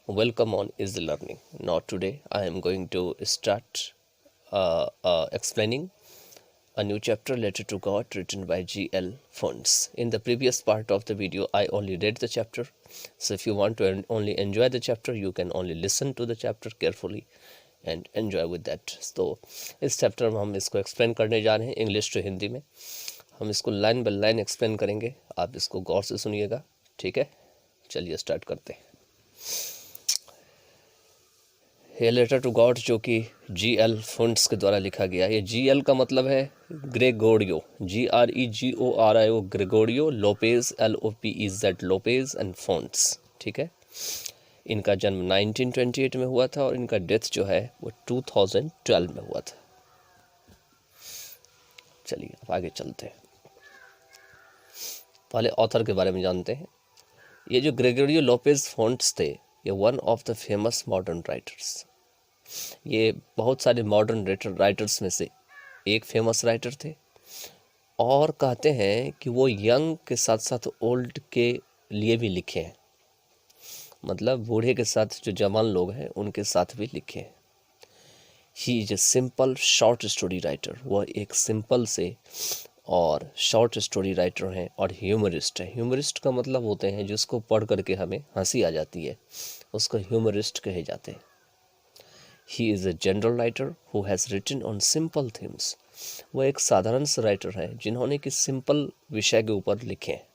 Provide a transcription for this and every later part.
Welcome on Easy Learning. Now today I am going to start explaining a new chapter, Letter to God, written by G.L. Phones. In the previous part of the video I only read the chapter, so if you want to only enjoy the chapter, you can only listen to the chapter carefully and enjoy with that. So इस chapter में हम इसको explain करने जा रहे हैं English to Hindi में. हम इसको लाइन बाय लाइन एक्सप्लेन करेंगे, आप इसको गौर से सुनिएगा, ठीक है. चलिए स्टार्ट करते हैं. ये लेटर टू गॉड जो कि G.L. फोन्स के द्वारा लिखा गया. ये G.L. का मतलब है Gregorio, GREGORIO Gregorio Lopez, LOPEZ Lopez and phones, ठीक है. इनका जन्म 1928 में हुआ था और इनका डेथ जो है वो 2012 में हुआ था. चलिए अब आगे चलते हैं. पहले ऑथर के बारे में जानते हैं. ये जो ग्रेगोरियो लोपेज फोन्स थे, ये one of the famous modern writers. ये बहुत सारे मॉडर्न राइटर्स में से एक फेमस राइटर थे और कहते हैं कि वो यंग के साथ साथ ओल्ड के लिए भी लिखे हैं. मतलब बूढ़े के साथ जो जवान लोग हैं उनके साथ भी लिखे हैं. He is a simple short story writer. वह एक सिंपल से और शॉर्ट स्टोरी राइटर हैं और ह्यूमरिस्ट है. ह्यूमरिस्ट का मतलब होते हैं जिसको पढ़ करके हमें हंसी आ जाती है, उसको ह्यूमरिस्ट कहे जाते हैं. He is a general writer who has written on simple themes. वह एक साधारण सा राइटर है जिन्होंने कि सिंपल विषय के ऊपर लिखे हैं.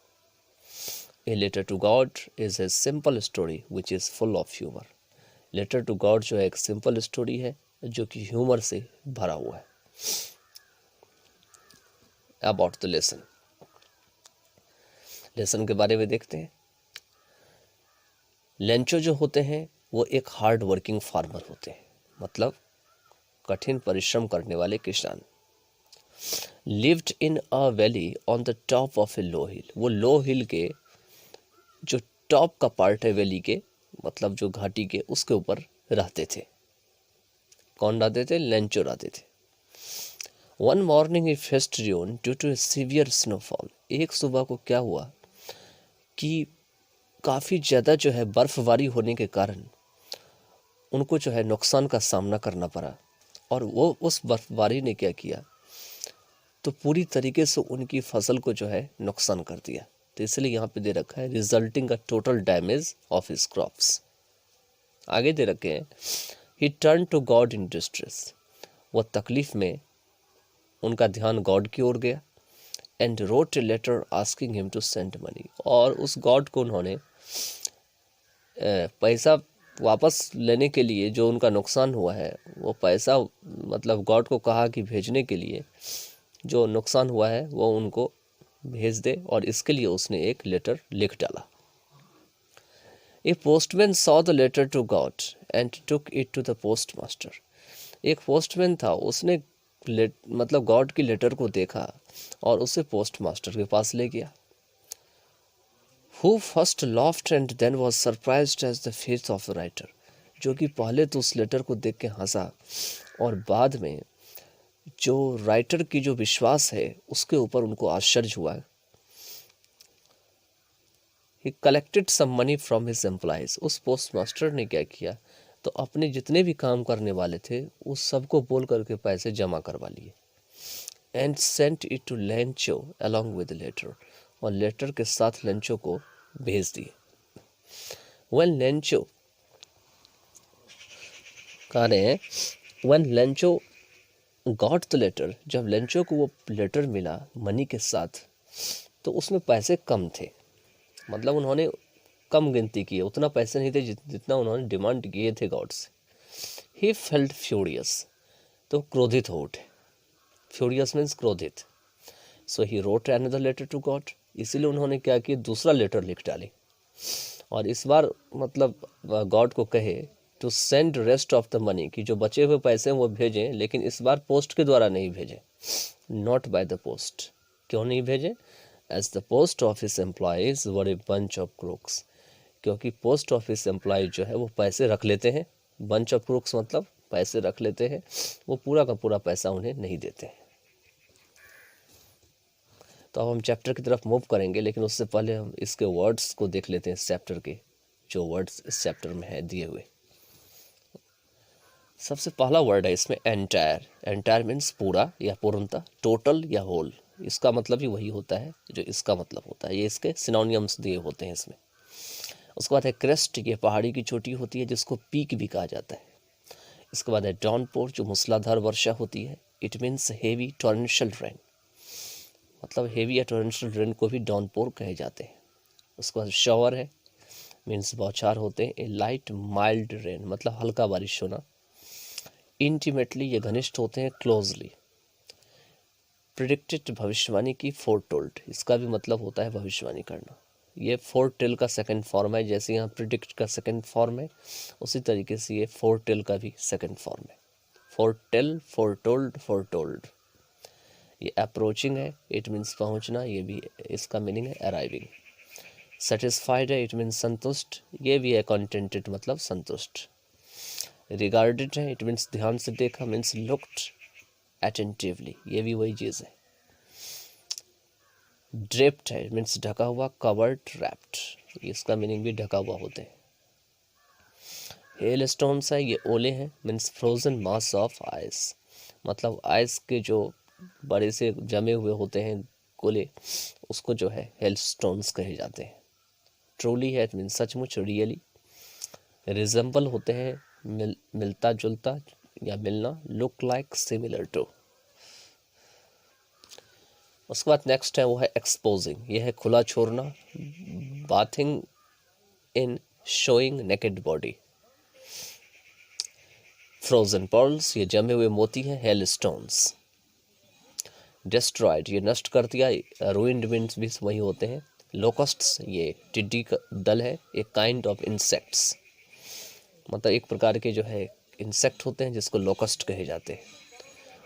A letter to God is a simple story which is full of humor. Letter to God जो है एक सिंपल स्टोरी है जो कि ह्यूमर से भरा हुआ है. About the lesson. लेसन के बारे में देखते हैं. लेंचो जो होते हैं वो एक हार्ड वर्किंग फार्मर होते हैं, मतलब कठिन परिश्रम करने वाले किसान. Lived in a valley on the top of a low hill. वो लो हिल के जो टॉप का पार्ट है वैली के, मतलब जो घाटी के, उसके ऊपर रहते थे. कौन रहते थे? लेंचो रहते थे. One morning he faced dune due to a severe snowfall. एक सुबह को क्या हुआ कि काफ़ी ज़्यादा जो है बर्फबारी होने के कारण उनको जो है नुकसान का सामना करना पड़ा. और वो उस बर्फबारी ने क्या किया, तो पूरी तरीके से उनकी फसल को जो है नुकसान कर दिया. तो इसलिए यहाँ पे दे रखा है resulting a total damage of his crops. आगे दे रखे हैं he turn to God in distress. वो तकलीफ में उनका ध्यान गॉड की ओर गया. And wrote a letter asking him to send money. और उस गॉड को उन्होंने पैसा वापस लेने के लिए, जो उनका नुकसान हुआ है वो पैसा, मतलब गॉड को कहा कि भेजने के लिए जो नुकसान हुआ है वो उनको भेज दे, और इसके लिए उसने एक लेटर लिख डाला. A postman saw the letter to God and took it to the post master. एक पोस्टमैन था, उसने मतलब गॉड की लेटर को देखा और उसे पोस्ट मास्टर के पास ले गया. Who first laughed and then was surprised as the face of the writer. जो कि पहले तो उस लेटर को देख के हंसा और बाद में जो राइटर की जो विश्वास है उसके ऊपर उनको आश्चर्य हुआ. He collected some money from his employees. उस पोस्ट मास्टर ने क्या किया, तो अपने जितने भी काम करने वाले थे उस सबको बोल करके पैसे जमा करवा लिए. And sent it to Lencho along with the letter. और लेटर के साथ लेंचो को भेज दिए. When Lencho कह रहे हैं when Lencho got the letter, जब लेंचो को वो लेटर मिला मनी के साथ, तो उसमें पैसे कम थे. मतलब उन्होंने कम गिनती की, उतना पैसे नहीं थे जितना उन्होंने डिमांड किए थे गॉड से. He felt furious. तो क्रोधित हो उठे. Furious means क्रोधित. So he wrote another letter to God. इसीलिए उन्होंने क्या किया, दूसरा लेटर लिख डाली और इस बार मतलब गॉड को कहे to send rest of the money, कि जो बचे हुए पैसे हैं वो भेजें, लेकिन इस बार पोस्ट के द्वारा नहीं भेजें. Not by the post. क्यों नहीं भेजें? As the post office employees were a bunch of crooks. क्योंकि पोस्ट ऑफिस एम्प्लॉय जो है वो पैसे रख लेते हैं. बंच ऑफ क्रूक्स मतलब पैसे रख लेते हैं, वो पूरा का पूरा पैसा उन्हें नहीं देते हैं. तो अब हम चैप्टर की तरफ मूव करेंगे, लेकिन उससे पहले हम इसके वर्ड्स को देख लेते हैं. इस चैप्टर के जो वर्ड्स इस चैप्टर में है दिए हुए। सबसे पहला वर्ड है इसमें एंटायर। एंटायर मीन्स पूरा या पूर्णता, टोटल या होल, इसका मतलब ही वही होता है जो इसका मतलब होता है। ये इसके सिनोनियम्स दिए होते हैं इसमें। उसके बाद है क्रेस्ट, ये पहाड़ी की चोटी होती है जिसको पीक भी कहा जाता है। इसके बाद है डाउनपोर, जो मूसलाधार वर्षा होती है। It means heavy torrential rain, मतलब हेवी या टॉरेंशियल रेन को भी डाउनपोर कहे जाते हैं। उसके बाद शॉवर है, मीन्स बौछार होते हैं। ए लाइट माइल्ड रेन, मतलब हल्का बारिश होना। इंटीमेटली, ये घनिष्ठ होते हैं। क्लोजली, प्रिडिक्टेड, भविष्यवाणी की। फोरटोल्ड, इसका भी मतलब होता है भविष्यवाणी करना। ये फोरटेल का सेकंड फॉर्म है, जैसे यहाँ प्रिडिक्ट का सेकंड फॉर्म है उसी तरीके से ये फोरटेल का भी सेकंड फॉर्म है। फोरटेल, फोरटोल्ड, फोरटोल्ड। ये अप्रोचिंग है, इट मीन्स पहुंचना, ये भी इसका मीनिंग है अराइविंग। सेटिस्फाइड है, इट मीन्स संतुष्ट, ये भी है कंटेंटेड, मतलब संतुष्ट। रिगार्डेड है, इट मीन्स ध्यान से देखा, मीन्स लुक्ड अटेंटिवली, ये भी वही चीज़ है। ड्रेप्ड है, मीन्स ढका हुआ। कवर्ड, रैप्ड, इसका मीनिंग भी ढका हुआ होते हैं। हेल स्टोन्स है, ये ओले हैं, means frozen mass of ice, मतलब आइस के जो बड़े से जमे हुए होते हैं गोले, उसको जो है हेल स्टोन्स कहे जाते हैं। ट्रूली है, इट मीन्स सचमुच, रियली। रिजेंबल होते हैं मिलता जुलता या मिलना। Look like, similar to. उसके बाद नेक्स्ट है वो है एक्सपोजिंग, यह है खुला छोड़ना। बाथिंग इन, showing naked body. Frozen pearls, ये जमे हुए मोती हैं। Hail stones. डिस्ट्रॉयड, ये नष्ट कर दिया। रूइंड मीन्स भी वही होते हैं। लोकस्ट्स, ये टिड्डी का दल है। एक काइंड ऑफ इंसेक्ट्स, मतलब एक प्रकार के जो है इंसेक्ट होते हैं जिसको लोकस्ट कहे जाते हैं।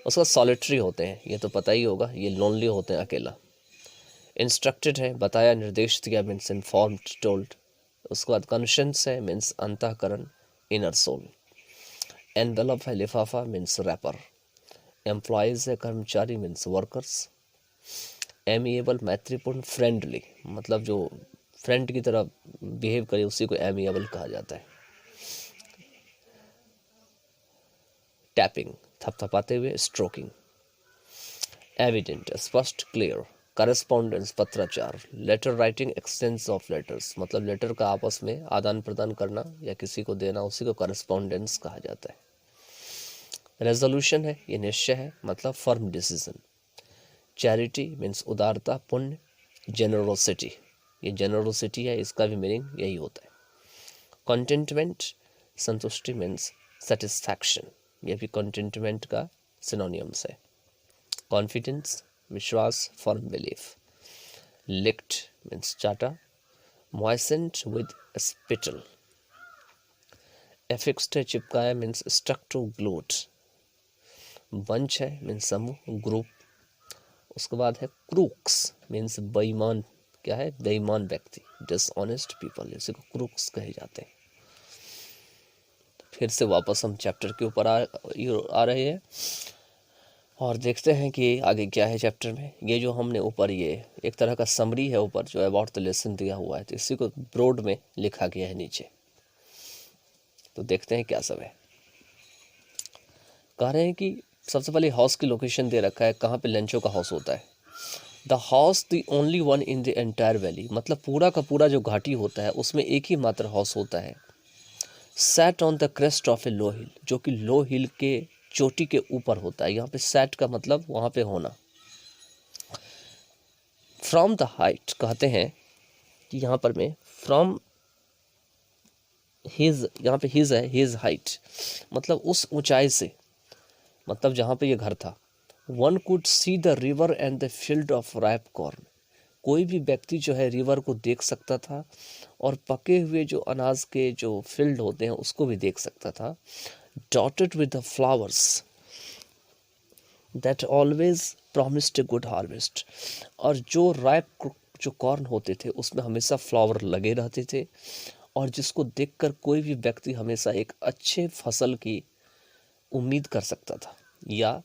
उसका सॉलिटरी होते हैं, ये तो पता ही होगा, ये लोनली होते हैं, अकेला। इंस्ट्रक्टेड है, बताया, निर्देश दिया, मीन्स इन्फॉर्म्ड, टोल्ड। उसके बाद कॉन्शियंस है, मीन्स अंतःकरण, इनर सोल। एनवेलप है, लिफाफा, मीन्स रैपर। एम्प्लॉयज है, कर्मचारी, मीन्स वर्कर्स। एमिएबल, मैत्रीपूर्ण, फ्रेंडली, मतलब जो फ्रेंड की तरह बिहेव करे उसी को एमिएबल कहा जाता है। टैपिंग, थपथपाते हुए, स्ट्रोकिंग। एविडेंट, स्पष्ट, क्लियर। करस्पॉन्डेंस, पत्राचार। Letter writing, exchange of letters, मतलब लेटर का आपस में आदान प्रदान करना या किसी को देना, उसी को करस्पॉन्डेंस कहा जाता है। रेजोल्यूशन है, ये निश्चय है, मतलब फर्म डिसीजन। चैरिटी मीन्स उदारता, पुण्य। जेनरोसिटी, ये जेनरोसिटी है, इसका भी मीनिंग यही होता है। कंटेंटमेंट, संतुष्टि, मीन्स सेटिस्फैक्शन, ये भी कंटेंटमेंट का सिनोनियम्स है। कॉन्फिडेंस, विश्वास, फर्म बिलीफ। लिक्ड मीन्स चाटा। मॉइसेंट विद स्पिटल। एफिक्स्ड है, चिपकाया, means stuck to, glued. Bunch है, मीन्स समूह, ग्रुप। उसके बाद है क्रूक्स, मीन्स बेईमान, क्या है, बेईमान व्यक्ति, डिसऑनेस्ट पीपल, इसी को क्रूक्स कहे जाते हैं। फिर से वापस हम चैप्टर के ऊपर आ रहे हैं और देखते हैं कि आगे क्या है चैप्टर में। ये जो हमने ऊपर ये एक तरह का समरी है ऊपर जो अबाउट द लेसन दिया हुआ है, तो इसी को ब्रॉड में लिखा गया है नीचे। तो देखते हैं क्या सब है। कह रहे हैं कि सबसे पहले हाउस की लोकेशन दे रखा है, कहाँ पे लेंचो का हाउस होता है। The house the only one in the entire valley, मतलब पूरा का पूरा जो घाटी होता है उसमें एक ही मात्र हाउस होता है। Sat on the crest of a low hill, जो कि लो हिल के चोटी के ऊपर होता है। यहाँ पे सैट का मतलब वहाँ पे होना। फ्रॉम द हाइट, कहते हैं कि यहाँ पर में फ्रॉम हिज, यहाँ पे हिज है, हिज हाइट, मतलब उस ऊंचाई से, मतलब जहाँ पे ये घर था। One could see the river and the field of ripe corn, कोई भी व्यक्ति जो है रिवर को देख सकता था और पके हुए जो अनाज के जो फील्ड होते हैं उसको भी देख सकता था। Dotted with the flowers that always promised a good harvest, और जो राइप जो कॉर्न होते थे उसमें हमेशा फ्लावर लगे रहते थे और जिसको देखकर कोई भी व्यक्ति हमेशा एक अच्छे फसल की उम्मीद कर सकता था, या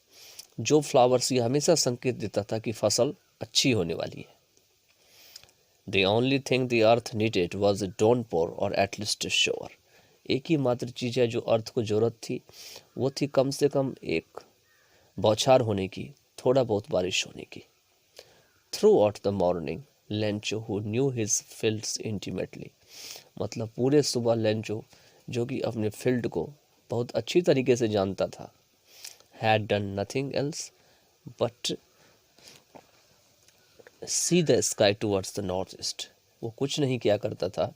जो फ्लावर्स ये हमेशा संकेत देता था कि फसल अच्छी होने वाली है। The only thing the earth needed was a downpour or at least a shower. एक ही मात्र चीज़ है जो अर्थ को जरूरत थी, वो थी कम से कम एक बौछार होने की, थोड़ा बहुत बारिश होने की. Throughout the morning, Lencho, who knew his fields intimately, मतलब पूरे सुबह लेंचो जो कि अपने फील्ड को बहुत अच्छी तरीके से जानता था, had done nothing else but see the sky towards the north east. वो कुछ नहीं किया करता था,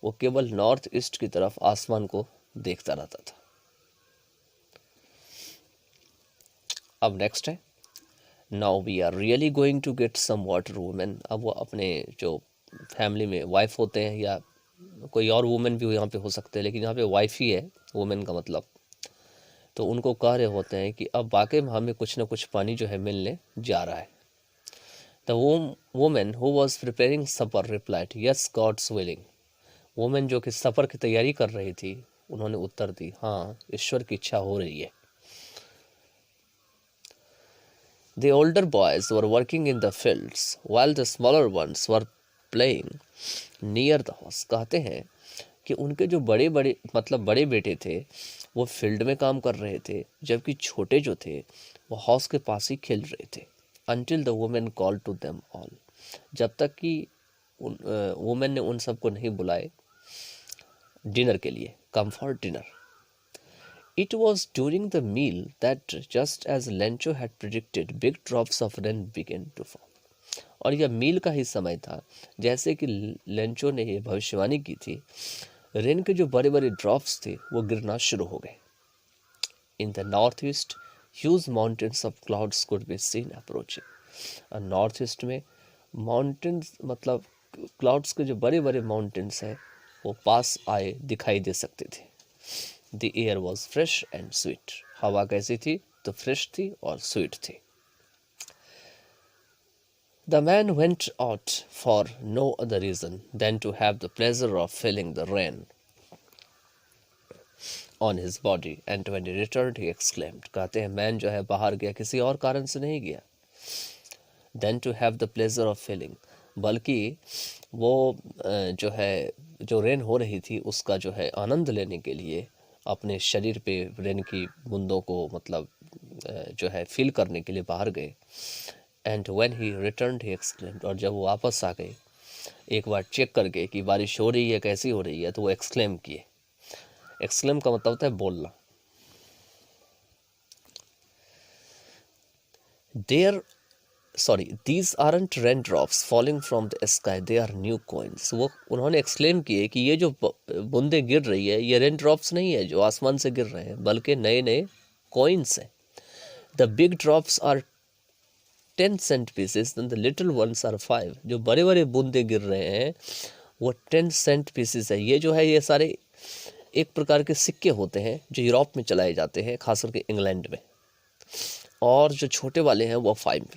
वो केवल नॉर्थ ईस्ट की तरफ आसमान को देखता रहता था. अब नेक्स्ट है, now we are really going to get some water woman. अब वो अपने जो फैमिली में वाइफ होते हैं या कोई और वुमेन भी यहाँ पे हो सकते हैं, लेकिन यहाँ पे वाइफ ही है वुमेन का मतलब, तो उनको कह रहे होते हैं कि अब वाकई में हमें कुछ ना कुछ पानी जो है मिलने जा रहा है. The woman who was preparing supper replied yes God's willing. Woman जो कि सफ़र की तैयारी कर रही थी, उन्होंने उत्तर दी, हाँ ईश्वर की इच्छा हो रही है. The older boys were working in the fields while the smaller ones were playing near the house. कहते हैं कि उनके जो बड़े बड़े मतलब बड़े बेटे थे वो फील्ड में काम कर रहे थे, जबकि छोटे जो थे वो हाउस के पास ही खेल रहे थे. Until the woman called to them all. जब तक कि वुमेन ने उन सबको नहीं बुलाए डिनर के लिए, come for dinner. It was during the meal that, just as Lencho had predicted, big drops of rain began to fall. और यह मील का ही समय था, जैसे कि लेंचो ने यह भविष्यवाणी की थी, रेन के जो बड़े बड़े ड्रॉप्स थे वो गिरना शुरू हो गए. In the northeast, huge mountains of clouds could be seen approaching. और नॉर्थ ईस्ट में माउंटेन्स मतलब क्लाउड्स के जो बड़े बड़े माउंटेन्स हैं वो पास आए दिखाई दे सकते थे. The air was fresh and sweet. हवा कैसी थी? तो फ्रेश थी और स्वीट थी. The man went out for no other reason than to have the pleasure of feeling the rain on his body, and when he returned he exclaimed. कहते हैं man जो है बाहर गया किसी और कारण से नहीं गया, than to have the pleasure of feeling, बल्कि वो जो है जो रेन हो रही थी उसका जो है आनंद लेने के लिए अपने शरीर पे रेन की बूंदों को मतलब जो है फील करने के लिए बाहर गए. And when he returned he exclaimed. और जब वो वापस आ गए एक बार चेक करके कि बारिश हो रही है कैसी हो रही है, तो वो एक्सक्लेम किए. एक्सक्लेम का मतलब होता है बोलना. these aren't raindrops falling from the sky, they are new coins. वो उन्होंने एक्सक्लेम किए कि ये जो बूंदे गिर रही है ये रेन ड्रॉप्स नहीं है जो आसमान से गिर रहे हैं, बल्कि नए नए कॉइन्स हैं. The big drops are 10 cent pieces, then the little ones are 5. जो बड़े बड़े बूंदे गिर रहे हैं वो 10 cent pieces है. ये जो है ये सारे एक प्रकार के सिक्के होते हैं जो यूरोप में चलाए जाते हैं, खास करके इंग्लैंड में, और जो छोटे वाले हैं वो 5.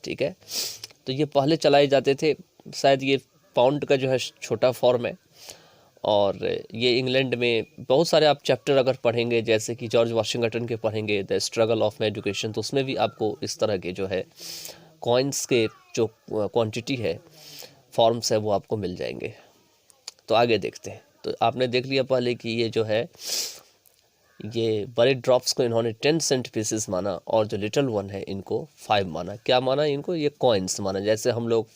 ठीक है, तो ये पहले चलाए जाते थे, शायद ये पाउंड का जो है छोटा फॉर्म है. और ये इंग्लैंड में बहुत सारे आप चैप्टर अगर पढ़ेंगे, जैसे कि जॉर्ज वाशिंगटन के पढ़ेंगे the struggle of my education, तो उसमें भी आपको इस तरह के जो है कॉइन्स के जो क्वांटिटी है फॉर्म्स है वो आपको मिल जाएंगे. तो आगे देखते हैं. तो आपने देख लिया पहले कि ये जो है ये बड़े ड्रॉप्स को इन्होंने 10 सेंट पीसेस माना और जो लिटिल वन है इनको 5 माना. क्या माना इनको? ये कॉइन्स माना. जैसे हम लोग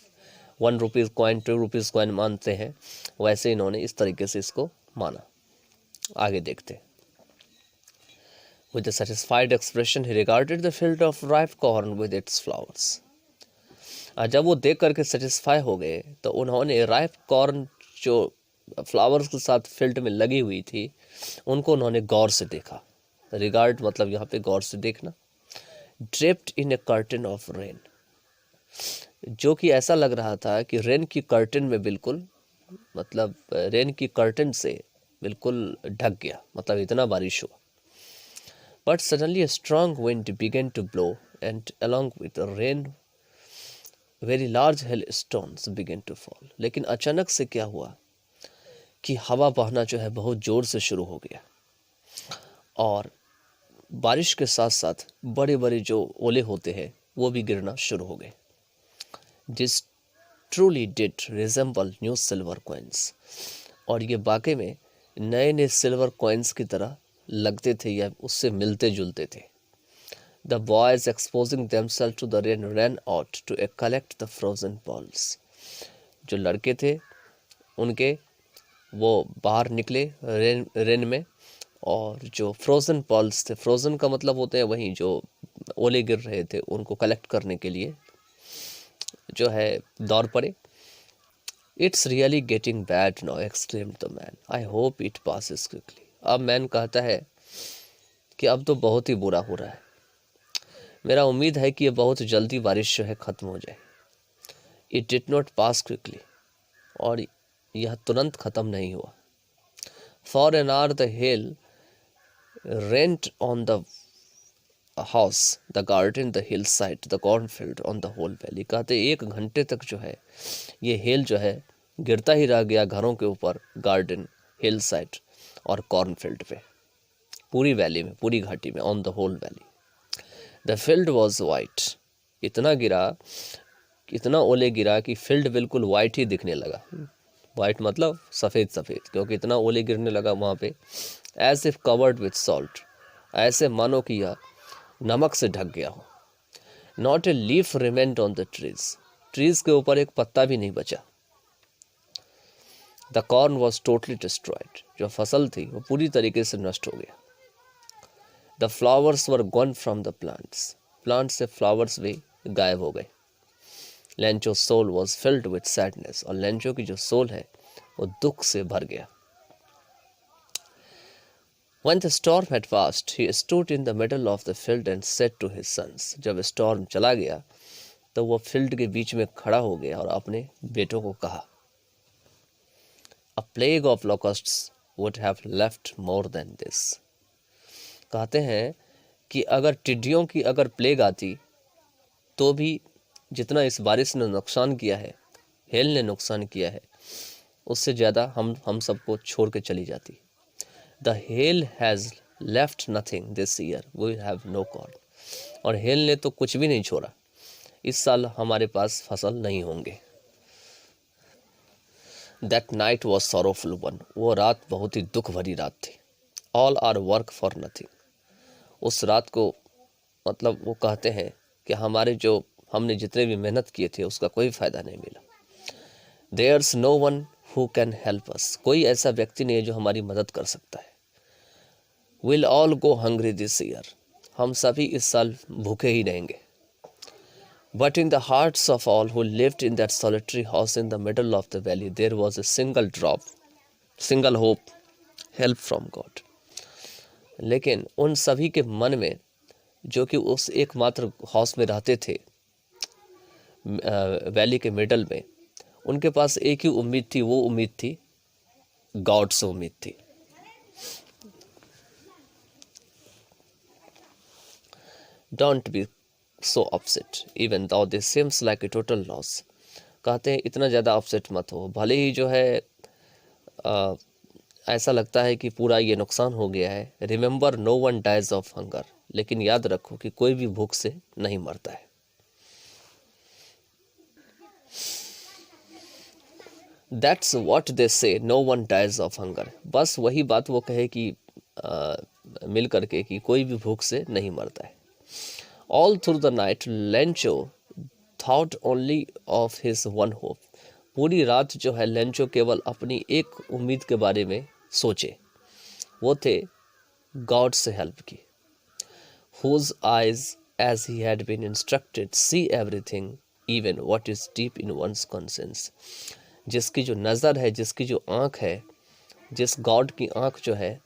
1 रुपीज़ कॉइन 2 रुपीज़ कॉइन मानते हैं, वैसे इन्होंने इस तरीके से इसको माना. आगे देखते हैं. With a satisfied expression he regarded the field of ripe corn with its flowers. जब वो देख करके सेटिस्फाई हो गए तो उन्होंने राइप कॉर्न जो फ्लावर्स के साथ फील्ड में लगी हुई थी उनको उन्होंने गौर से देखा. रिगार्ड मतलब यहाँ पे गौर से देखना. Draped in A curtain of rain, जो कि ऐसा लग रहा था कि रेन की कर्टन में बिल्कुल मतलब रेन की कर्टन से बिल्कुल ढक गया, मतलब इतना बारिश हुआ. But suddenly a strong wind began to blow and along with the rain very large hailstones began to fall. लेकिन अचानक से क्या हुआ कि हवा बहना जो है बहुत ज़ोर से शुरू हो गया और बारिश के साथ साथ बड़े बड़े जो ओले होते हैं वो भी गिरना शुरू हो गए. truly did resemble new silver coins. और ये वाकई में नए नए सिल्वर कॉइन्स की तरह लगते थे या उससे मिलते जुलते थे. The boys exposing themselves to the rain ran out to collect the frozen balls. जो लड़के थे उनके वो बाहर निकले रेन में, और जो फ्रोज़न पॉल्स थे, फ्रोज़न का मतलब होते हैं वहीं जो ओले गिर रहे थे, उनको कलेक्ट करने के लिए जो है दौड़ पड़े. It's really getting bad now exclaimed the man, I hope it passes quickly. अब मैन कहता है कि अब तो बहुत ही बुरा हो रहा है, मेरा उम्मीद है कि ये बहुत जल्दी बारिश जो है ख़त्म हो जाए. It did not pass quickly, और यह तुरंत ख़त्म नहीं हुआ. For an hour the hail rained on the house, the garden, the hillside, the cornfield, on the whole valley. कहते 1 घंटे तक जो है ये हेल जो है गिरता ही रह गया घरों के ऊपर, गार्डन, हिल साइड और कॉर्नफील्ड पे, पूरी वैली में, पूरी घाटी में, on the whole valley. The field was white. इतना गिरा, इतना ओले गिरा कि फील्ड बिल्कुल वाइट ही दिखने लगा. वाइट मतलब सफ़ेद सफ़ेद, क्योंकि इतना ओले गिरने लगा वहाँ पे. As if covered with salt, ऐसे मानो कि यह नमक से ढक गया हो. Not a leaf remained on the trees, trees के ऊपर एक पत्ता भी नहीं बचा. The corn was totally destroyed, जो फसल थी वो पूरी तरीके से नष्ट हो गया. The flowers were gone from the plants, plant से फ्लावर्स भी गायब हो गए. Lencho soul was filled with sadness, और लेंचो की जो सोल है वो दुख से भर गया. When the storm had passed, he stood in the middle of the field and said to his sons. जब स्टॉर्म चला गया तो वो फील्ड के बीच में खड़ा हो गया और अपने बेटों को कहा, A plague of locusts would have left more than this. कहते हैं कि अगर टिड्डियों की अगर प्लेग आती तो भी जितना इस बारिश ने नुकसान किया है, हेल ने नुकसान किया है, उससे ज़्यादा हम सबको छोड़ के चली जाती. The hail has left nothing this year. We have no corn. और हेल ने तो कुछ भी नहीं छोड़ा, इस साल हमारे पास फसल नहीं होंगे. That night was sorrowful one. वो रात बहुत ही दुख भरी रात थी. All our work for nothing. उस रात को मतलब वो कहते हैं कि हमने जितने भी मेहनत किए थे उसका कोई फ़ायदा नहीं मिला. There's no one who can help us. कोई ऐसा व्यक्ति नहीं है जो हमारी मदद कर सकता है. We'll all go hungry this year. हम सभी इस साल भूखे ही रहेंगे. But in the hearts of all who lived in that solitary house in the middle of the valley, there was a single hope, help from God. लेकिन उन सभी के मन में जो कि उस एकमात्र हाउस में रहते थे वैली के मिडल में, उनके पास एक ही उम्मीद थी. वो उम्मीद थी गॉड से उम्मीद थी. Don't be so upset, even though this seems like a total loss. कहते हैं इतना ज़्यादा अपसेट मत हो, भले ही जो है ऐसा लगता है कि पूरा ये नुकसान हो गया है. Remember, no one dies of hunger. लेकिन याद रखो कि कोई भी भूख से नहीं मरता है. That's what they say, no one dies of hunger. बस वही बात वो कहे कि मिल करके कि कोई भी भूख से नहीं मरता है. All through the night, Lencho thought only of his one hope. पूरी रात जो है लेंचो केवल अपनी एक उम्मीद के बारे में सोचे, वो थे गॉड से हेल्प की. Whose eyes, as he had been instructed, see everything, even what is deep in one's conscience. जिसकी जो नज़र है, जिसकी जो आँख है, जिस गॉड की आँख जो है,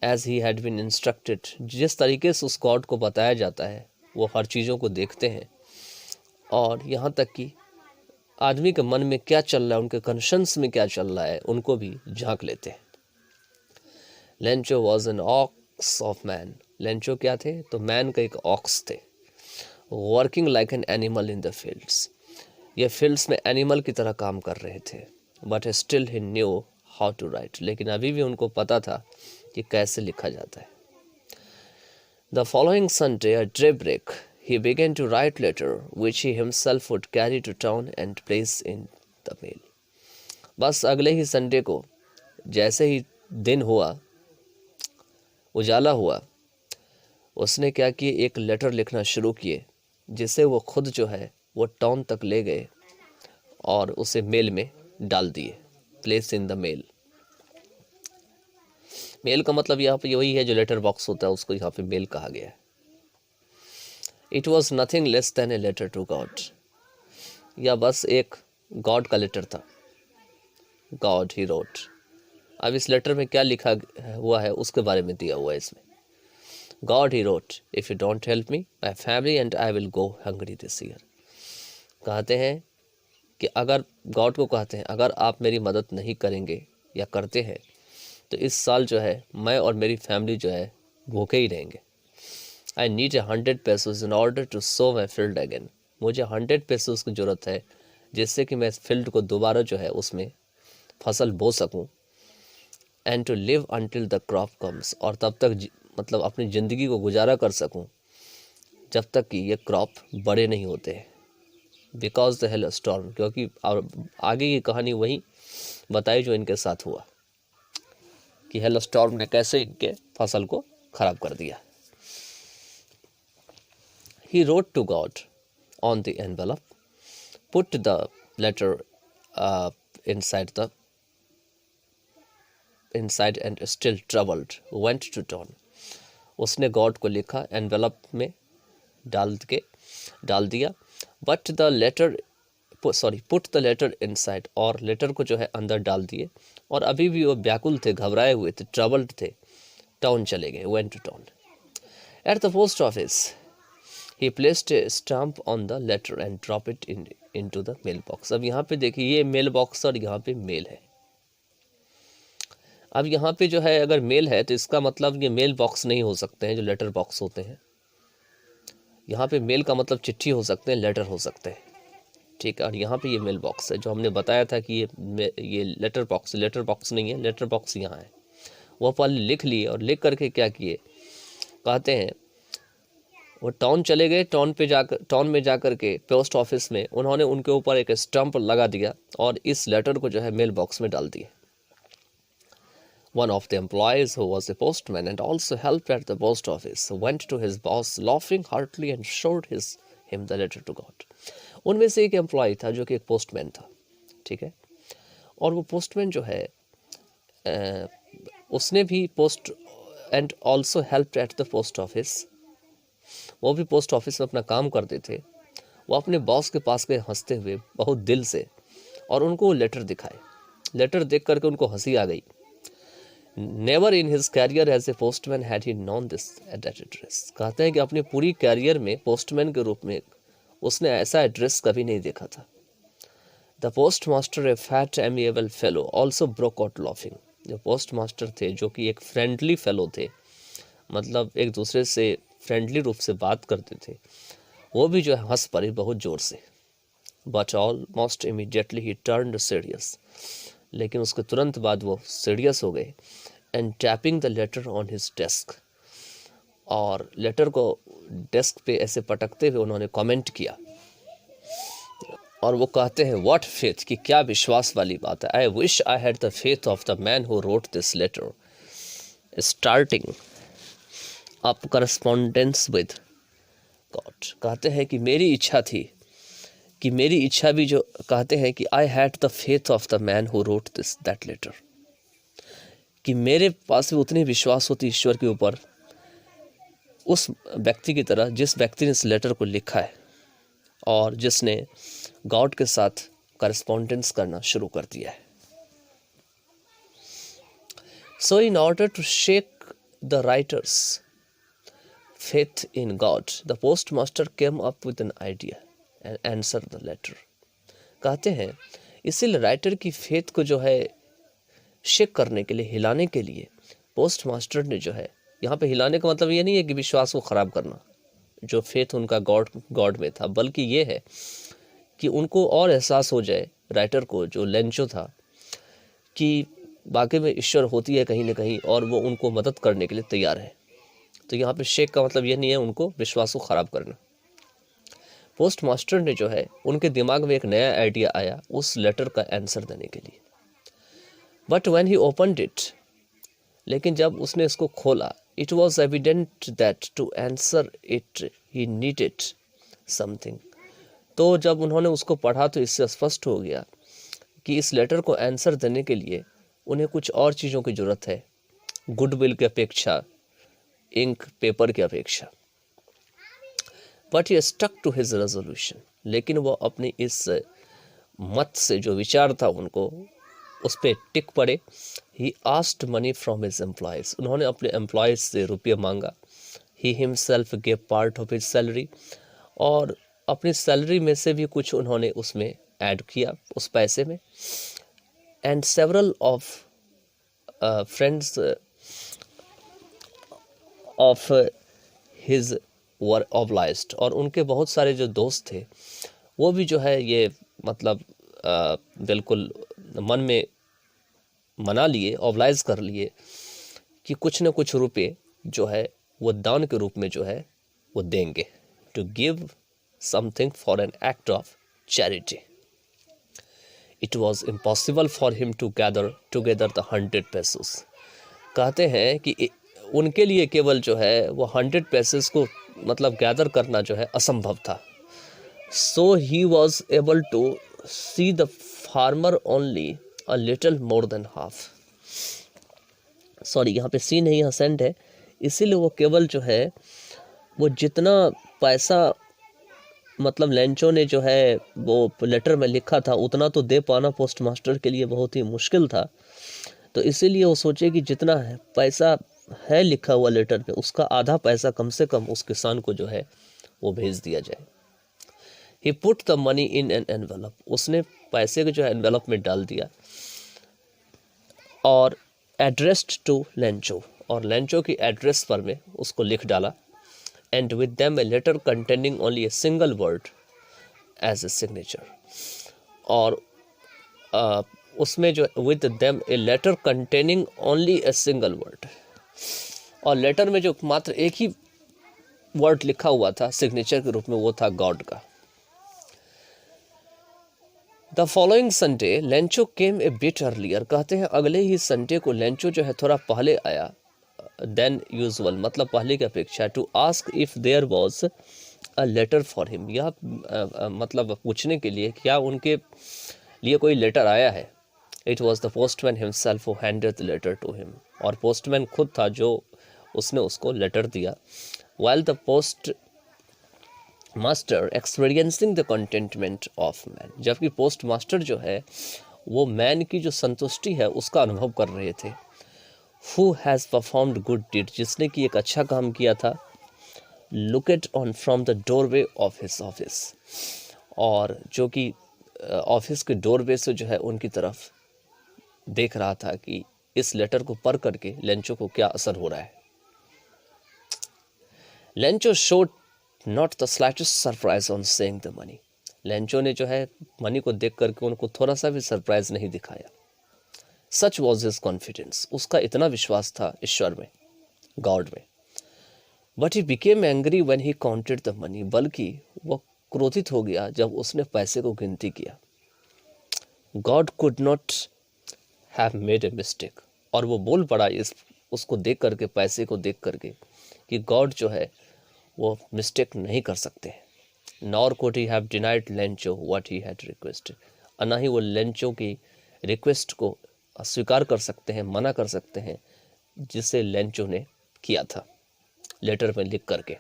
as he had been instructed, जिस तरीके से उस गॉड को बताया जाता है वो हर चीज़ों को देखते हैं, और यहाँ तक कि आदमी के मन में क्या चल रहा है, उनके कॉन्शियंस में क्या चल रहा है, उनको भी झांक लेते हैं. Lencho was an ox of man. Lencho क्या थे? तो मैन का एक ऑक्स थे. Working like an animal in the fields. ये फील्ड्स में एनिमल की तरह काम कर रहे थे. But still he knew how to write. लेकिन अभी भी उनको पता था कि कैसे लिखा जाता है. The following Sunday at daybreak he began to write letter which he himself would carry to town and place in the mail. बस अगले ही संडे को जैसे ही दिन हुआ, उजाला हुआ, उसने क्या किए, एक लेटर लिखना शुरू किए जिसे वो खुद जो है वो टाउन तक ले गए और उसे मेल में डाल दिए. Place in the mail. Mail का मतलब यहाँ पे वही है जो लेटर बॉक्स होता है, उसको यहाँ पे मेल कहा गया है. It was nothing less than a letter to God. या बस एक गॉड का लेटर था. God he wrote. अब इस लेटर में क्या लिखा हुआ है उसके बारे में दिया हुआ है इसमें. God he road, if you don't help me my family and I will go Hungary this year. कहते हैं कि अगर गॉड को कहते हैं अगर आप मेरी मदद नहीं करेंगे या करते हैं तो इस साल जो है मैं और मेरी फैमिली जो है भूखे ही रहेंगे. I need 100 pesos in order to sow my field again. मुझे 100 pesos की ज़रूरत है जिससे कि मैं इस फील्ड को दोबारा जो है उसमें फसल बो सकूं. And to live until the crop comes. और तब तक मतलब अपनी ज़िंदगी को गुजारा कर सकूं जब तक कि ये क्रॉप बड़े नहीं होते. बिकॉज द हेल स्टॉर्म, क्योंकि और आगे की कहानी वही बताई जो इनके साथ हुआ कि हेल स्टॉर्म ने कैसे इनके फसल को खराब कर दिया. He wrote to God on the envelope, put the letter inside and still troubled, went to town. उसने गॉड को लिखा, एनवेलप में डाल दिया. But the letter put the letter inside, और लेटर को जो है अंदर डाल दिए. और अभी भी वो व्याकुल थे, घबराए हुए थे, ट्रबल्ड थे. टाउन चले गए, went to town. At the post office he placed a stamp on the letter and drop it into the mail box. अब यहाँ पे देखिए ये मेल बॉक्स और यहाँ पे मेल है. अब यहाँ पे जो है अगर मेल है तो इसका मतलब ये मेल बॉक्स नहीं हो सकते हैं जो लेटर बॉक्स होते हैं. यहाँ पे मेल का मतलब चिट्ठी हो सकते हैं, लेटर हो सकते हैं. ठीक है. और यहाँ पे ये मेल बॉक्स है जो हमने बताया था कि ये लेटर बॉक्स नहीं है, लेटर बॉक्स यहाँ है. वो पहले लिख लिए और लिख करके क्या किए, कहते हैं वो टाउन चले गए. टाउन में जाकर के पोस्ट ऑफिस में उन्होंने उनके ऊपर एक स्टंप लगा दिया और इस लेटर को जो है मेल बॉक्स में डाल दिया. One of the employees who was a postman and also helped at the post office went to his boss laughing heartily and showed him the letter to God. उनमें से एक employ था जो कि एक पोस्टमैन था. ठीक है. और वो पोस्टमैन जो है उसने भी post and also helped eight the post office. वो भी पोस्ट ऑफिस में अपना काम करते थे. वो अपने बॉस के पास गए हंसते हुए बहुत दिल से और उनको वो लेटर दिखाए. लेटर देख करके उनको हंसी आ गई. Never in his career as a postman had he known this address. कहते हैं कि अपने पूरी कैरियर में पोस्टमैन के रूप में उसने ऐसा एड्रेस कभी नहीं देखा था. The post master A fat amiable fellow also broke out laughing. जो पोस्ट मास्टर थे जो कि एक फ्रेंडली फेलो थे, मतलब एक दूसरे से फ्रेंडली रूप से बात करते थे, वो भी जो है हंस पड़े बहुत ज़ोर से. But almost immediately he turned serious. लेकिन उसके तुरंत बाद वो सीरियस हो गए. And tapping the later on his desk, और लेटर को डेस्क पे ऐसे पटकते हुए उन्होंने कमेंट किया. और वो कहते हैं व्हाट फेथ, कि क्या विश्वास वाली बात है. I wish I had the faith of the man who wrote this letter starting up correspondence with God. कहते हैं कि मेरी इच्छा भी जो कहते हैं कि I had the faith of the man who wrote that letter, कि मेरे पास भी उतनी विश्वास होती ईश्वर के ऊपर उस व्यक्ति की तरह जिस व्यक्ति ने इस लेटर को लिखा है और जिसने गॉड के साथ करस्पॉन्डेंस करना शुरू कर दिया है. So in order to shake the writer's faith in God, the postmaster came up with an idea and answered the letter. कहते हैं इसीलिए राइटर की फेथ को जो है शेक करने के लिए, हिलाने के लिए पोस्ट मास्टर ने जो है, यहाँ पे हिलाने का मतलब ये नहीं है कि विश्वास को ख़राब करना जो फेथ उनका गॉड में था, बल्कि ये है कि उनको और एहसास हो जाए राइटर को जो लेंचो था कि वाकई में ईश्वर होती है कहीं ना कहीं और वो उनको मदद करने के लिए तैयार है. तो यहाँ पे शेक का मतलब ये नहीं है उनको विश्वास को ख़राब करना. पोस्ट मास्टर ने जो है उनके दिमाग में एक नया आइडिया आया उस लेटर का आंसर देने के लिए। But when he opened it, लेकिन जब उसने इसको खोला, it was evident that to answer it he needed something. तो जब उन्होंने उसको पढ़ा तो इससे स्पष्ट हो गया कि इस लेटर को आंसर देने के लिए उन्हें कुछ और चीज़ों की ज़रूरत है, गुडविल की अपेक्षा, इंक पेपर की अपेक्षा। But he stuck to his resolution, लेकिन वो अपनी इस मत से जो विचार था उनको उस पर टिक पड़े। He asked money from his employees, उन्होंने अपने एम्प्लॉयज़ से रुपये मांगा। He himself gave part of his salary, और अपनी सैलरी में से भी कुछ उन्होंने उसमें ऐड किया उस पैसे में। And several of friends of his were obliged, और उनके बहुत सारे जो दोस्त थे वो भी जो है ये मतलब बिल्कुल मन में मना लिए, ऑब्लाइज कर लिए कि कुछ न कुछ रुपये जो है वो दान के रूप में जो है वो देंगे, to give something for an act of charity. It was impossible for him to gather together the 100 pesos। कहते हैं कि उनके लिए केवल जो है वो 100 pesos को मतलब गैदर करना जो है असंभव था। So he was able to see the farmer only a little more than half. Sorry, यहाँ पे सी नहीं यहाँ सेंड है, इसीलिए वो केवल जो है वो जितना पैसा मतलब लेंचो ने जो है वो लेटर में लिखा था उतना तो दे पाना पोस्ट मास्टर के लिए बहुत ही मुश्किल था। तो इसीलिए वो सोचे कि जितना है पैसा है लिखा हुआ लेटर पे उसका आधा पैसा कम से कम उस किसान को जो है वो भेज दिया जाए। He put the money in an envelope, उसने पैसे को जो है एनवेलप में डाल दिया और एड्रेस्ड टू लेंचो, और लेंचो की एड्रेस पर में उसको लिख डाला। And with them a letter containing only a single word as a signature, और उसमें जो with them a letter containing only a single word, और लेटर में जो मात्र एक ही वर्ड लिखा हुआ था सिग्नेचर के रूप में वो था गॉड का। The following Sunday Lencho came A bit earlier, कहते हैं अगले ही संडे को लेंचो जो है थोड़ा पहले आया देन यूजुअल, मतलब पहले की अपेक्षा, to ask if there was a letter for him, यह मतलब पूछने के लिए क्या उनके लिए कोई लेटर आया है। It was the postman himself who handed the letter to him, और पोस्टमैन खुद था जो उसने उसको लेटर दिया। While the post master experiencing the contentment of man, जबकि पोस्ट मास्टर जो है वो मैन की जो संतुष्टि है उसका अनुभव कर रहे थे। Who has performed good deed, जिसने कि एक अच्छा काम किया था। Looked on from the doorway of his office, और जो कि ऑफिस के डोरवे से जो है उनकी तरफ देख रहा था कि इस लेटर को पढ़ करके लेंचो को क्या असर हो रहा है। Lencho showed not the slightest surprise on saying the money, Lencho ने जो है मनी को देख करके उनको थोड़ा सा भी सरप्राइज नहीं दिखाया। सच वॉज हिज कॉन्फिडेंस, उसका इतना विश्वास था ईश्वर में, गॉड में। But he became angry when he counted the money, बल्कि वह क्रोधित हो गया जब उसने पैसे को गिनती किया। God could not have made a mistake, और वो बोल पड़ा इस उसको देख करके, पैसे को देख करके, कि गॉड जो है वो मिस्टेक नहीं कर सकते। Nor could he have denied Lencho what he had requested, और ना ही वो लेंचो की रिक्वेस्ट को अस्वीकार कर सकते हैं, मना कर सकते हैं जिसे लेंचो ने किया था लेटर में लिख करके।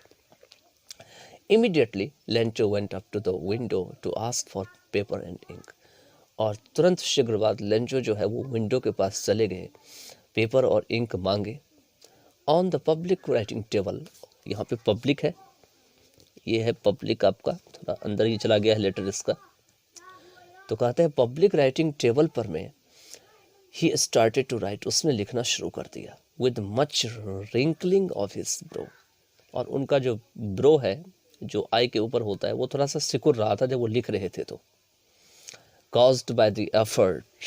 Immediately Lencho went up to the window to ask for paper and ink, और तुरंत शीघ्र बाद लेंचो जो है वो विंडो के पास चले गए, पेपर और इंक मांगे। On the public writing table, यहाँ पे पब्लिक है, ये है पब्लिक, आपका थोड़ा अंदर ही चला गया है लेटर इसका। तो कहते हैं पब्लिक राइटिंग टेबल पर में ही स्टार्टेड टू राइट, उसने लिखना शुरू कर दिया। With much wrinkling of his bro, और उनका जो ब्रो है जो आई के ऊपर होता है वो थोड़ा सा सिकुड़ रहा था जब वो लिख रहे थे। तो caused by the effort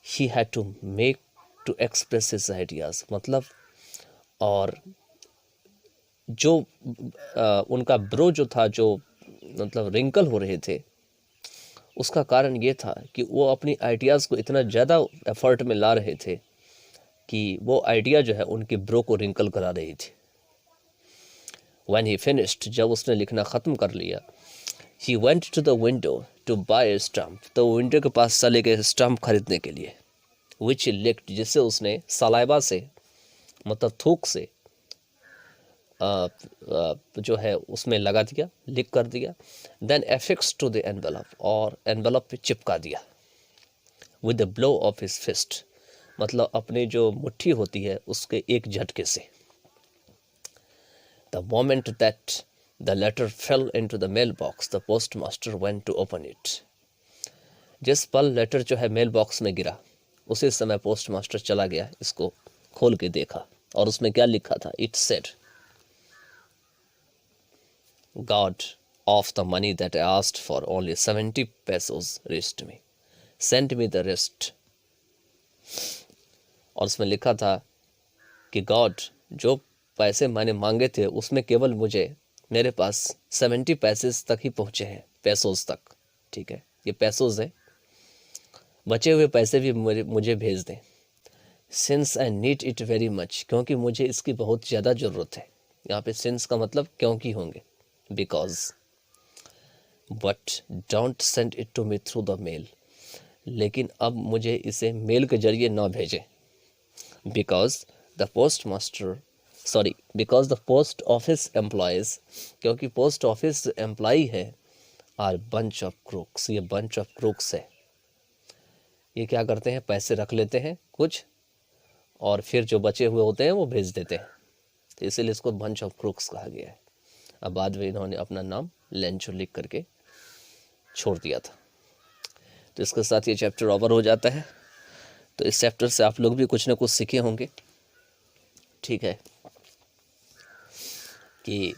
he had to make to express his ideas, मतलब और जो उनका ब्रो जो था, जो मतलब रिंकल हो रहे थे, उसका कारण ये था कि वो अपनी आइडियाज़ को इतना ज़्यादा एफर्ट में ला रहे थे कि वो आइडिया जो है उनके ब्रो को रिंकल करा रही थी। When he finished, जब उसने लिखना ख़त्म कर लिया, he went to the window to buy a stamp, तो विंडो के पास चले गए स्टैम्प खरीदने के लिए, which he licked, जिसे उसने सलाइबा से मतलब थूक से जो है उसमें लगा दिया, लिख कर दिया। Then affixed to the envelope, और एनवेलप पे चिपका दिया। with the blow of his fist, मतलब अपनी जो मुट्ठी होती है उसके एक झटके से। The moment that the letter fell into the mailbox, the postmaster went to open it. जिस पल लेटर जो है मेल बॉक्स में गिरा, उसी समय पोस्टमास्टर चला गया, इसको खोल के देखा, और उसमें क्या लिखा था? It said, God of the money that I asked for only 70 pesos reached me. Send me the rest. और उसमें लिखा था कि गॉड, जो पैसे मैंने मांगे थे उसमें केवल मुझे, मेरे पास 70 पैसेस तक ही पहुँचे हैं, पैसोज तक। ठीक है, ये पैसोज है, बचे हुए पैसे भी मुझे भेज दें। Since I need it very much, क्योंकि मुझे इसकी बहुत ज़्यादा ज़रूरत है। यहाँ पे सिंस का मतलब क्योंकि होंगे, because. But don't send it to me through the mail, लेकिन अब मुझे इसे मेल के जरिए ना भेजें। Because the post office employees, क्योंकि पोस्ट ऑफिस एम्प्लॉई है, आर बंच ऑफ क्रूक्स, ये बंच ऑफ क्रूक्स है। ये क्या करते हैं? पैसे रख लेते हैं कुछ, और फिर जो बचे हुए होते हैं वो भेज देते हैं, तो इसीलिए इसको बंच ऑफ क्रूक्स कहा गया है। अब बाद में इन्होंने अपना नाम लेंचो लिख करके छोड़ दिया था। तो इसके साथ ये चैप्टर ओवर हो जाता है। तो इस चैप्टर से आप लोग भी कुछ ना कुछ सीखे होंगे। ठीक है, कि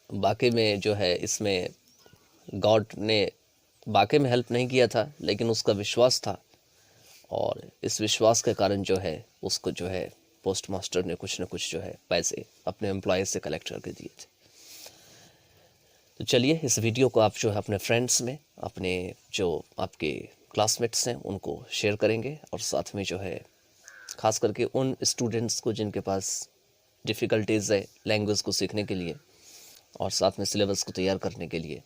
वाकई में जो है इसमें गॉड ने वाकई में हेल्प नहीं किया था, लेकिन उसका विश्वास था, और इस विश्वास के कारण जो है उसको जो है पोस्ट मास्टर ने कुछ न कुछ जो है पैसे अपने एम्प्लॉयज़ से कलेक्ट करके दिए थे। तो चलिए, इस वीडियो को आप जो है अपने फ्रेंड्स में, अपने जो आपके क्लासमेट्स हैं उनको शेयर करेंगे, और साथ में जो है ख़ास करके उन स्टूडेंट्स को जिनके पास डिफ़िकल्टीज़ है लैंग्वेज को सीखने के लिए, और साथ में सिलेबस को तैयार करने के लिए,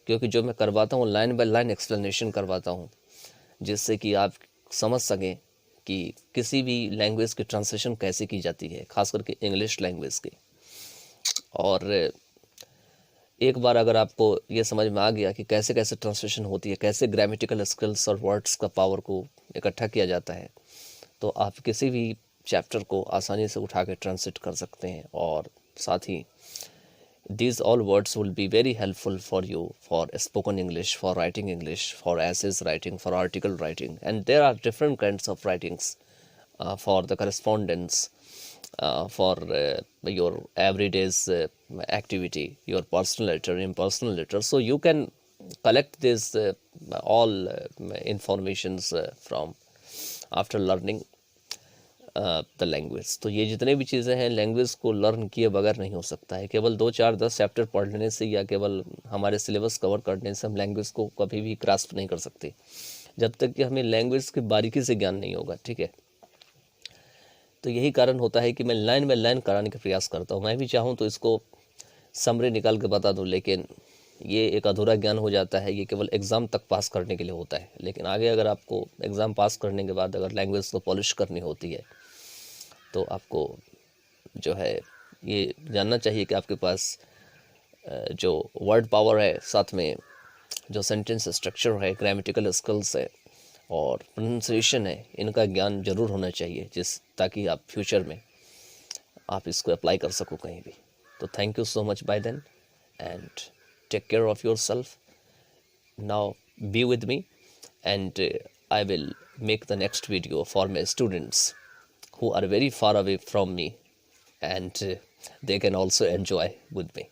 क्योंकि जो मैं करवाता हूँ लाइन बाय लाइन एक्सप्लेनेशन करवाता हूँ, जिससे कि आप समझ सकें कि किसी भी लैंग्वेज की ट्रांसलेशन कैसे की जाती है, ख़ास करके इंग्लिश लैंग्वेज की। और एक बार अगर आपको ये समझ में आ गया कि कैसे कैसे ट्रांसलेशन होती है, कैसे ग्रामेटिकल स्किल्स और वर्ड्स का पावर को इकट्ठा किया जाता है, तो आप किसी भी चैप्टर को आसानी से उठा के ट्रांसलेट कर सकते हैं। और साथ ही these all words will be very helpful for you for spoken English, for writing English, for essays writing, for article writing, and there are different kinds of writings for the correspondence, for your everyday's activity, your personal letter, impersonal letter. So you can collect this all informations from after learning the language. तो ये जितने भी चीज़ें हैं language को learn किए बगैर नहीं हो सकता है। केवल 2 4 10 चैप्टर पढ़ लेने से या केवल हमारे सिलेबस कवर करने से हम लैंग्वेज को कभी भी ग्रास्प नहीं कर सकते, जब तक कि हमें लैंग्वेज की बारीकी से ज्ञान नहीं होगा। ठीक है, तो यही कारण होता है कि मैं लाइन बाय लाइन कराने का प्रयास करता हूँ। मैं भी चाहूँ तो इसको समरी निकाल के बता दूँ, लेकिन ये एक अधूरा ज्ञान हो जाता है। ये केवल एग्ज़ाम तक पास करने के लिए होता है, लेकिन आगे अगर आपको एग्ज़ाम पास करने के बाद अगर लैंग्वेज को पॉलिश करनी होती है, तो आपको जो है ये जानना चाहिए कि आपके पास जो वर्ड पावर है, साथ में जो सेंटेंस स्ट्रक्चर है, ग्रामेटिकल स्किल्स है और प्रोनाउंसिएशन है, इनका ज्ञान ज़रूर होना चाहिए, ताकि आप फ्यूचर में आप इसको अप्लाई कर सको कहीं भी। तो thank you so much bye then, and take care of your self. Now be with me, and I will make the next video for my students who are very far away from me, and they can also enjoy with me.